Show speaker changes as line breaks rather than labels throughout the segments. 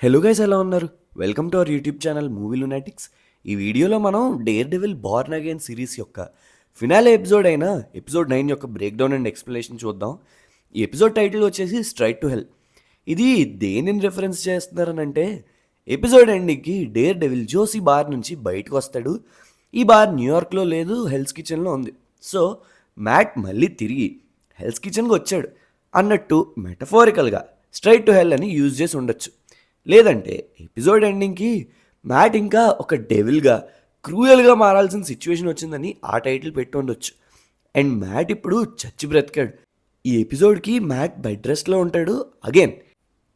Hello guys, ఎలా ఉన్నారు? Welcome to our YouTube channel movie lunatics. ఈ వీడియోలో మనం Daredevil born again series యొక్క ఫినాలే ఎపిసోడ్ అయిన ఎపిసోడ్ 9 యొక్క బ్రేక్ డౌన్ అండ్ ఎక్స్ప్లెనేషన్ చూద్దాం. ఈ ఎపిసోడ్ టైటిల్ వచ్చేసి స్ట్రైట్ టు హెల్. ఇది దేనిని రెఫరెన్స్ చేస్తున్నారనంటే, ఎపిసోడ్ ఎండింగ్కి డేర్ డెవిల్ జోసి బార్ నుంచి బయటకు వస్తాడు. ఈ బార్ న్యూయార్క్లో లేదు, హెల్స్ కిచెన్లో ఉంది. సో మ్యాట్ మళ్ళీ తిరిగి హెల్స్ కిచెన్కి వచ్చాడు అన్నట్టు మెటఫోరికల్గా స్ట్రైట్ టు హెల్ అని యూజ్ చేసి ఉండొచ్చు. లేదంటే ఎపిసోడ్ ఎండింగ్కి మ్యాట్ ఇంకా ఒక డెవిల్గా క్రూయల్గా మారాల్సిన సిచ్యువేషన్ వచ్చిందని ఆ టైటిల్ పెట్టి ఉండొచ్చు. అండ్ మ్యాట్ ఇప్పుడు చచ్చి బ్రతికాడు. ఈ ఎపిసోడ్కి మ్యాట్ బెడ్ రెస్ట్లో ఉంటాడు అగైన్.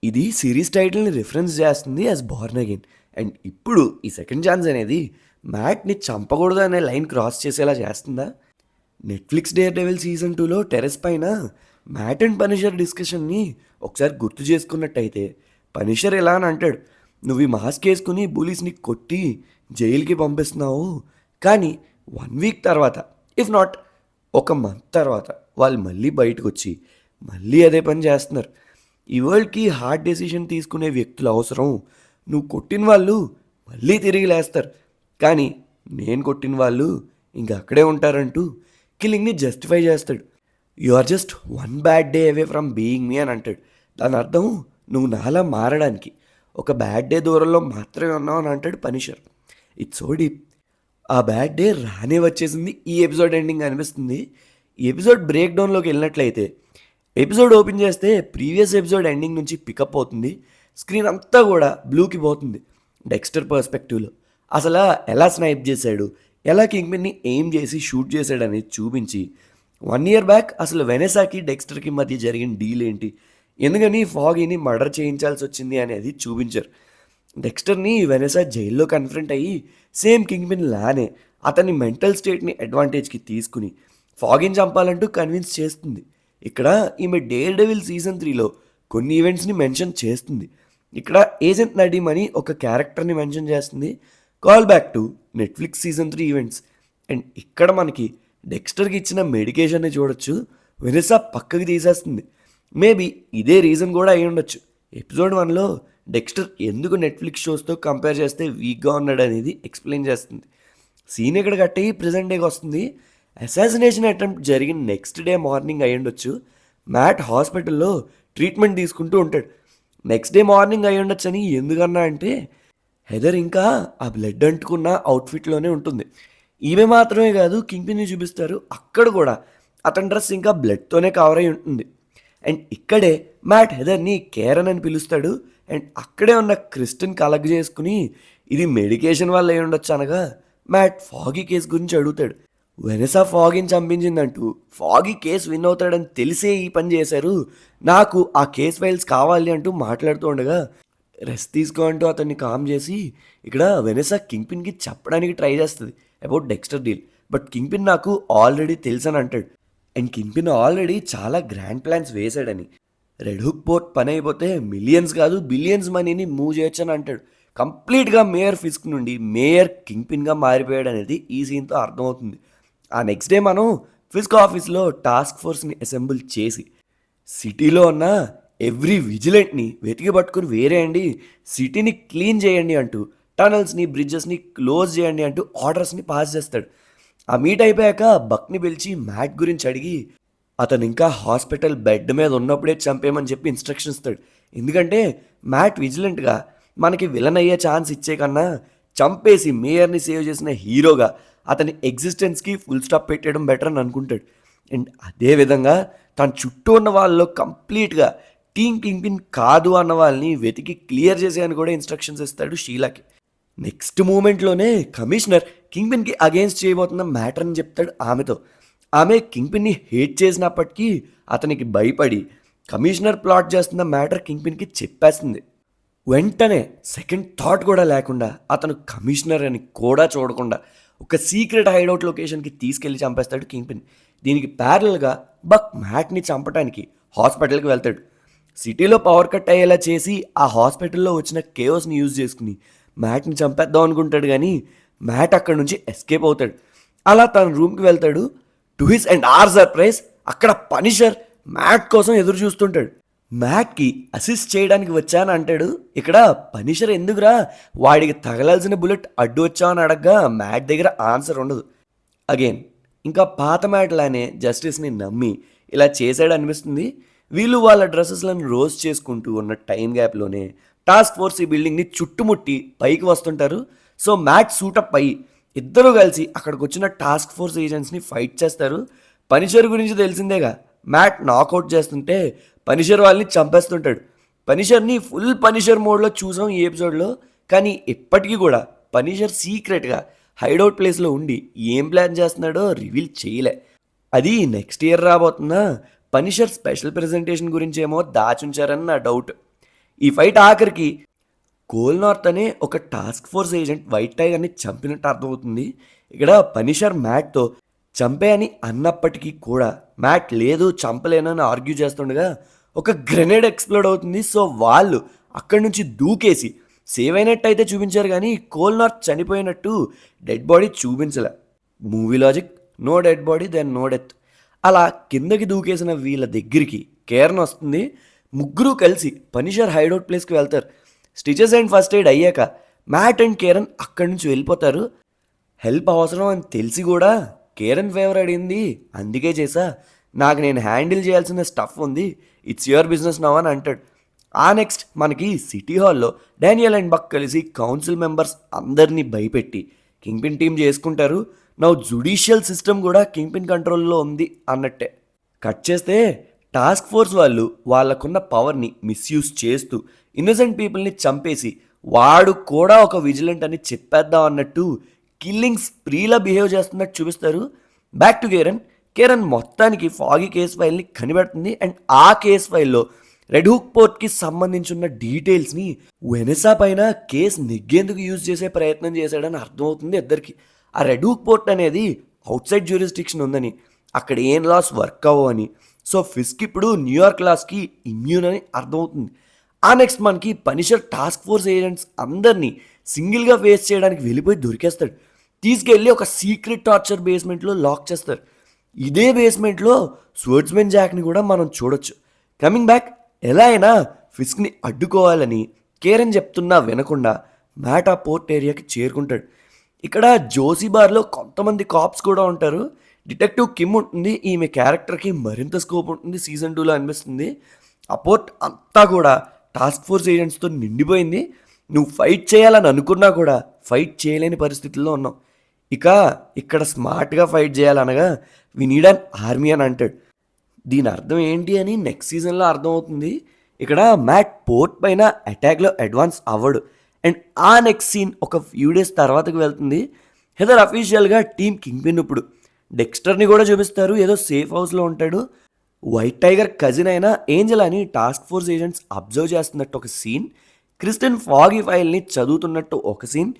ఇది సిరీస్ టైటిల్ని రిఫరెన్స్ చేస్తుంది యాజ్ బార్న్ అగైన్. అండ్ ఇప్పుడు ఈ సెకండ్ ఛాన్స్ అనేది మ్యాట్ని చంపకూడదు అనే లైన్ క్రాస్ చేసేలా చేస్తుందా? నెట్ఫ్లిక్స్ డేర్ డెవిల్ సీజన్ 2లో టెరెస్ పైన మ్యాట్ అండ్ పనిషర్ డిస్కషన్ని ఒకసారి గుర్తు చేసుకున్నట్టయితే పనిషర్ ఎలా అని అంటాడు, నువ్వు ఈ మాస్క్ వేసుకుని పోలీస్ని కొట్టి జైలుకి పంపిస్తున్నావు, కానీ 1 వీక్ తర్వాత, ఇఫ్ నాట్ ఒక మంత్ తర్వాత వాళ్ళు మళ్ళీ బయటకు వచ్చి మళ్ళీ అదే పని చేస్తున్నారు. ఈ వరల్డ్కి హార్డ్ డెసిషన్ తీసుకునే వ్యక్తులు అవసరం. నువ్వు కొట్టిన వాళ్ళు మళ్ళీ తిరిగి లేస్తారు, కానీ నేను కొట్టిన వాళ్ళు ఇంకా అక్కడే ఉంటారంటూ కిల్లింగ్ని జస్టిఫై చేస్తాడు. You are just 1 bad day away from being me అని అంటాడు. దాని అర్థం నువ్వు నాలా మారడానికి ఒక బ్యాడ్ డే దూరంలో మాత్రమే ఉన్నావు అని అంటాడు పనిషర్. It's so deep. ఆ బ్యాడ్ డే రానే వచ్చేసింది ఈ ఎపిసోడ్ ఎండింగ్ అనిపిస్తుంది. ఈ ఎపిసోడ్ బ్రేక్ డౌన్లోకి వెళ్ళినట్లయితే ఎపిసోడ్ ఓపెన్ చేస్తే ప్రీవియస్ ఎపిసోడ్ ఎండింగ్ నుంచి పికప్ అవుతుంది. స్క్రీన్ అంతా కూడా బ్లూకి పోతుంది. డెక్స్టర్ పర్స్పెక్టివ్లో అసలు ఎలా స్నైప్ చేశాడు, ఎలా కింగ్పిన్ని ఎయిమ్ చేసి షూట్ చేశాడని చూపించి 1 year బ్యాక్ అసలు వెనెసాకి డెక్స్టర్కి మధ్య జరిగిన డీల్ ఏంటి, ఎందుకని ఫాగీని మర్డర్ చేయించాల్సి వచ్చింది అనేది చూపించారు. డెక్స్టర్ని వెనెసా జైల్లో కన్ఫ్రంట్ అయ్యి సేమ్ కింగ్పిన్ లానే అతని మెంటల్ స్టేట్ని అడ్వాంటేజ్కి తీసుకుని ఫాగీని చంపాలంటూ కన్విన్స్ చేస్తుంది. ఇక్కడ ఈమె డేర్ డెవిల్ సీజన్ 3లో కొన్ని ఈవెంట్స్ని మెన్షన్ చేస్తుంది. ఇక్కడ ఏజెంట్ నడీమ్ అని ఒక క్యారెక్టర్ని మెన్షన్ చేస్తుంది. Call back to Netflix season 3 events. And ఇక్కడ మనకి డెక్స్టర్కి ఇచ్చిన మెడికేషన్ని చూడొచ్చు. వెనెసా పక్కకి తీసేస్తుంది. మేబీ ఇదే రీజన్ కూడా అయి ఉండొచ్చు. ఎపిసోడ్ 1లో డెక్స్టర్ ఎందుకు నెట్ఫ్లిక్స్ షోస్తో కంపేర్ చేస్తే వీక్గా ఉన్నాడు అనేది ఎక్స్ప్లెయిన్ చేస్తుంది. సీన్ ఇక్కడ కట్టి ప్రెజెంట్ డేకి వస్తుంది. అసాసినేషన్ అటెంప్ట్ జరిగిన నెక్స్ట్ డే మార్నింగ్ అయి ఉండొచ్చు. మ్యాట్ హాస్పిటల్లో ట్రీట్మెంట్ తీసుకుంటూ ఉంటాడు. నెక్స్ట్ డే మార్నింగ్ అయి ఉండొచ్చు అని ఎందుకన్నా అంటే, హెదర్ ఇంకా ఆ బ్లడ్ అంటుకున్న అవుట్ఫిట్లోనే ఉంటుంది. ఈమె మాత్రమే కాదు, కింగ్పిన్ని చూపిస్తారు, అక్కడ కూడా అతని డ్రెస్ ఇంకా బ్లడ్తోనే కవర్ అయి ఉంటుంది. అండ్ ఇక్కడే మ్యాట్ హెదర్ని కేరన్ అని పిలుస్తాడు. అండ్ అక్కడే ఉన్న క్రిస్టన్ కలెక్ట్ చేసుకుని ఇది మెడికేషన్ వల్ల అయి ఉండొచ్చు అనగా మ్యాట్ ఫాగీ కేసు గురించి అడుగుతాడు. వెనెసా ఫాగీని చంపించిందంటూ ఫాగీ కేసు విన్ అవుతాడని తెలిసే ఈ పని చేశారు, నాకు ఆ కేస్ ఫైల్స్ కావాలి అంటూ మాట్లాడుతూ ఉండగా రెస్ట్ తీసుకో అంటూ అతన్ని కామ్ చేసి ఇక్కడ వెనెసా కింగ్పిన్కి చెప్పడానికి ట్రై చేస్తుంది about Dexter deal. But Kingpin నాకు ఆల్రెడీ తెలుసు అని అంటాడు. అండ్ కింగ్పిన్ ఆల్రెడీ చాలా గ్రాండ్ ప్లాన్స్ వేశాడని, రెడ్ హుక్ పోర్ట్ పని అయిపోతే మిలియన్స్ కాదు బిలియన్స్ మనీని మూవ్ చేయొచ్చు అని అంటాడు. కంప్లీట్గా మేయర్ ఫిస్క్ నుండి మేయర్ కింగ్పిన్గా మారిపోయాడు అనేది ఈ సీన్తో అర్థమవుతుంది. ఆ నెక్స్ట్ డే మనం ఫిస్క్ ఆఫీస్లో టాస్క్ ఫోర్స్ని అసెంబుల్ చేసి సిటీలో ఉన్న ఎవ్రీ విజిలెంట్ని వెతికి పట్టుకుని వేరేయండి, సిటీని క్లీన్ చేయండి అంటూ టనల్స్ని బ్రిడ్జెస్ని క్లోజ్ చేయండి అంటూ ఆర్డర్స్ని పాస్ చేస్తాడు. ఆ మీట్ అయిపోయాక బక్ని పిలిచి మ్యాట్ గురించి అడిగి అతను ఇంకా హాస్పిటల్ బెడ్ మీద ఉన్నప్పుడే చంపేయమని చెప్పి ఇన్స్ట్రక్షన్ ఇస్తాడు. ఎందుకంటే మ్యాట్ విజిలెంట్గా మనకి విలన్ అయ్యే ఛాన్స్ ఇచ్చే కన్నా చంపేసి మేయర్ని సేవ్ చేసిన హీరోగా అతని ఎగ్జిస్టెన్స్కి ఫుల్ స్టాప్ పెట్టడం బెటర్ అని అనుకుంటాడు. అండ్ అదేవిధంగా తన చుట్టూ ఉన్న వాళ్ళలో కంప్లీట్గా టీమ్ కింగ్పిన్ కాదు అన్న వాళ్ళని వెతికి క్లియర్ చేసేయని కూడా ఇన్స్ట్రక్షన్స్ ఇస్తాడు షీలాకి. నెక్స్ట్ మూమెంట్లోనే కమిషనర్ కింగ్పిన్కి అగేన్స్ట్ చేయబోతున్న మ్యాటర్ అని చెప్తాడు ఆమెతో. ఆమె కింగ్పిన్ని హేట్ చేసినప్పటికీ అతనికి భయపడి కమిషనర్ ప్లాట్ చేస్తున్న మ్యాటర్ కింగ్పిన్కి చెప్పేస్తుంది. వెంటనే సెకండ్ థాట్ కూడా లేకుండా అతను కమిషనర్ అని కూడా చూడకుండా ఒక సీక్రెట్ హైడౌట్ లొకేషన్కి తీసుకెళ్లి చంపేస్తాడు కింగ్పిన్. దీనికి ప్యారల్గా బక్ మ్యాట్ని చంపడానికి హాస్పిటల్కి వెళ్తాడు. సిటీలో పవర్ కట్ అయ్యేలా చేసి ఆ హాస్పిటల్లో వచ్చిన కేఓస్ని యూజ్ చేసుకుని మ్యాట్ని చంపేద్దాం అనుకుంటాడు, కానీ మ్యాట్ అక్కడ నుంచి ఎస్కేప్ అవుతాడు. అలా తన రూమ్కి వెళ్తాడు. To his and our surprise అక్కడ పనిషర్ మ్యాట్ కోసం ఎదురు చూస్తుంటాడు. మ్యాట్కి అసిస్ట్ చేయడానికి వచ్చాను అంటాడు. ఇక్కడ పనిషర్ ఎందుకురా వాడికి తగలాల్సిన బుల్లెట్ అడ్డు వచ్చావని అడగ్గా మ్యాట్ దగ్గర ఆన్సర్ ఉండదు. అగైన్ ఇంకా పాత మ్యాట్లానే జస్టిస్ని నమ్మి ఇలా చేశాడు అనిపిస్తుంది. వీళ్ళు వాళ్ళ డ్రెస్సెస్లను రోస్ట్ చేసుకుంటూ ఉన్న టైం గ్యాప్లోనే టాస్క్ ఫోర్స్ ఈ బిల్డింగ్ని చుట్టుముట్టి పైకి వస్తుంటారు. సో మ్యాట్ సూటప్ అయ్యి ఇద్దరు కలిసి అక్కడికి వచ్చిన టాస్క్ ఫోర్స్ ఏజెంట్స్ని ఫైట్ చేస్తారు. పనిషర్ గురించి తెలిసిందేగా, మ్యాట్ నాకౌట్ చేస్తుంటే పనిషర్ వాళ్ళని చంపేస్తుంటాడు. పనిషర్ని ఫుల్ పనిషర్ మోడ్లో చూసాం ఈ ఎపిసోడ్లో. కానీ ఇప్పటికీ కూడా పనిషర్ సీక్రెట్గా హైడౌట్ ప్లేస్లో ఉండి ఏం ప్లాన్ చేస్తున్నాడో రివీల్ చేయలే. అది నెక్స్ట్ ఇయర్ రాబోతున్న పనిషర్ స్పెషల్ ప్రెజెంటేషన్ గురించి ఏమో దాచుంచారని నా డౌట్. ఈ ఫైట్ ఆఖరికి కోల్ నార్త్ అనే ఒక టాస్క్ ఫోర్స్ ఏజెంట్ వైట్ టైగర్ని చంపినట్టు అర్థమవుతుంది. ఇక్కడ పనిషర్ మ్యాట్తో చంపే అని అన్నప్పటికీ కూడా మ్యాట్ లేదు చంపలేనని ఆర్గ్యూ చేస్తుండగా ఒక గ్రెనేడ్ ఎక్స్ప్లోడ్ అవుతుంది. సో వాళ్ళు అక్కడి నుంచి దూకేసి సేవ్ అయినట్టు అయితే చూపించారు, కానీ కోల్ నార్త్ చనిపోయినట్టు డెడ్ బాడీ చూపించలే. Movie logic, no dead body then no death. అలా కిందకి దూకేసిన వీళ్ళ దగ్గరికి కేరన్ వస్తుంది. ముగ్గురు కలిసి పనిషర్ హైడౌట్ ప్లేస్కి వెళ్తారు. స్టిచెస్ అండ్ ఫస్ట్ ఎయిడ్ అయ్యాక మ్యాట్ అండ్ కేరన్ అక్కడి నుంచి వెళ్ళిపోతారు. హెల్ప్ అవసరం అని తెలిసి కూడా కేరన్ ఫేవర్ అడిగింది అందుకే చేసా, నాకు నేను హ్యాండిల్ చేయాల్సిన స్టఫ్ ఉంది, ఇట్స్ యువర్ బిజినెస్ నవ్ అని అంటాడు. ఆ నెక్స్ట్ మనకి సిటీ హాల్లో డానియల్ అండ్ బక్ కలిసి కౌన్సిల్ మెంబర్స్ అందరినీ భయపెట్టి కింగ్ పిన్ టీం చేసుకుంటారు. నా జుడిషియల్ సిస్టమ్ కూడా కింగ్ పిన్ కంట్రోల్లో ఉంది అన్నట్టే. కట్ చేస్తే టాస్క్ ఫోర్స్ వాళ్ళు వాళ్ళకున్న పవర్ని మిస్యూజ్ చేస్తూ ఇన్నోసెంట్ పీపుల్ని చంపేసి వాడు కూడా ఒక విజిలెంట్ అని చెప్పేద్దాం అన్నట్టు కిల్లింగ్ స్ప్రీలా బిహేవ్ చేస్తున్నట్టు చూపిస్తారు. బ్యాక్ టు కేరన్ మొత్తానికి ఫాగీ కేస్ ఫైల్ని కనిపెడుతుంది. అండ్ ఆ కేస్ ఫైల్లో రెడ్ హుక్ పోర్ట్కి సంబంధించిన డీటెయిల్స్ని వెనెసా పైన కేసు నెగ్గేందుకు యూజ్ చేసే ప్రయత్నం చేశాడని అర్థమవుతుంది ఇద్దరికి. ఆ రెడ్ హుక్ పోర్ట్ అనేది అవుట్ సైడ్ జ్యూరిస్డిక్షన్ ఉందని, అక్కడ ఏం లాస్ వర్క్ అవ్వని, సో ఫిస్క్ ఇప్పుడు న్యూయార్క్ లాస్కి ఇమ్యూన్ అని అర్థమవుతుంది. ఆ నెక్స్ట్ మనకి పనిషర్ టాస్క్ ఫోర్స్ ఏజెంట్స్ అందరినీ సింగిల్గా ఫేస్ చేయడానికి వెళ్ళిపోయి దొరికేస్తాడు. తీసుకెళ్ళి ఒక సీక్రెట్ టార్చర్ బేస్మెంట్లో లాక్ చేస్తారు. ఇదే బేస్మెంట్లో స్వర్డ్స్మెన్ జాక్ని కూడా మనం చూడొచ్చు. కమింగ్ బ్యాక్, ఎలా అయినా ఫిస్క్ని అడ్డుకోవాలని కేరన్ చెప్తున్నా వినకుండా మ్యాట్ ఆ పోర్ట్ ఏరియాకి చేరుకుంటాడు. ఇక్కడ జోసీ బార్లో కొంతమంది కాప్స్ కూడా ఉంటారు. డిటెక్టివ్ కిమ్ ఉంటుంది, ఈమె క్యారెక్టర్కి మరింత స్కోప్ ఉంటుంది సీజన్ 2లో అనిపిస్తుంది. ఆ పోర్ట్ అంతా కూడా టాస్క్ ఫోర్స్ ఏజెంట్స్తో నిండిపోయింది. నువ్వు ఫైట్ చేయాలని అనుకున్నా కూడా ఫైట్ చేయలేని పరిస్థితుల్లో ఉన్నావు. ఇక ఇక్కడ స్మార్ట్గా ఫైట్ చేయాలనగా వి నీడ్ అన్ ఆర్మీ అని అంటాడు. దీని అర్థం ఏంటి అని నెక్స్ట్ సీజన్లో అర్థమవుతుంది. ఇక్కడ మ్యాట్ పోర్ట్ పైన అటాక్లో అడ్వాన్స్ అవ్వడు. అండ్ ఆ నెక్స్ట్ సీన్ ఒక ఫ్యూ డేస్ తర్వాతకు వెళ్తుంది. హెదర్ అఫీషియల్గా టీమ్ కింగ్ పిన్ ఇప్పుడు డెక్స్టర్ని కూడా చూపిస్తారు, ఏదో సేఫ్ హౌస్లో ఉంటాడు. వైట్ టైగర్ కజిన్ అయిన ఏంజల్ అని టాస్క్ ఫోర్స్ ఏజెంట్స్ అబ్జర్వ్ చేస్తున్నట్టు ఒక సీన్, క్రిస్టిన్ ఫాగీ ఫైల్ని చదువుతున్నట్టు ఒక scene,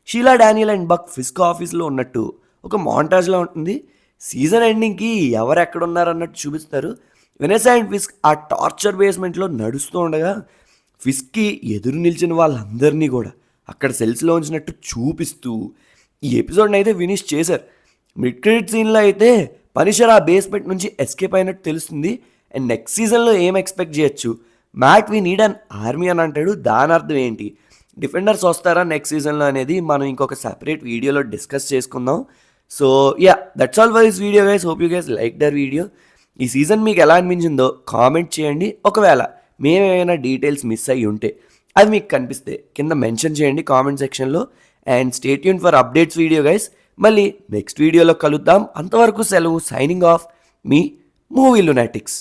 Sheila Daniel and Buck Fisk ఆఫీస్లో ఉన్నట్టు ఒక మాంటాజ్లో ఉంటుంది. సీజన్ ఎండింగ్కి ఎవరు ఎక్కడున్నారన్నట్టు చూపిస్తారు. వెనెసా అండ్ ఫిస్క్ ఆ టార్చర్ బేస్మెంట్లో నడుస్తూ ఉండగా ఫిస్క్కి ఎదురు నిలిచిన వాళ్ళందరినీ కూడా అక్కడ సెల్స్లో ఉంచినట్టు చూపిస్తూ ఈ ఎపిసోడ్ని అయితే ఫినిష్ చేశారు. మిడ్ క్రెడిట్ సీన్లో అయితే పనిషర్ ఆ బేస్మెంట్ నుంచి ఎస్కేప్ అయినట్టు తెలుస్తుంది. అండ్ నెక్స్ట్ సీజన్లో ఏం ఎక్స్పెక్ట్ చేయొచ్చు, Matt we need an army అని అంటాడు. దాని అర్థం ఏంటి, డిఫెండర్స్ వస్తారా నెక్స్ట్ సీజన్లో అనేది మనం ఇంకొక సెపరేట్ వీడియోలో డిస్కస్ చేసుకుందాం. So yeah, that's all for this video guys. Hope you guys like the video. ఈ సీజన్ మీకు ఎలా అనిపించిందో కామెంట్ చేయండి. ఒకవేళ మేమేమైనా డీటెయిల్స్ మిస్ అయ్యి ఉంటే అది మీకు కనిపిస్తే కింద మెన్షన్ చేయండి కామెంట్ సెక్షన్లో. And stay tune for updates video guys. మళ్ళీ నెక్స్ట్ వీడియోలో కలుద్దాం. అంతవరకు సెలవు. సైనింగ్ ఆఫ్, మీ మూవీ లునాటిక్స్.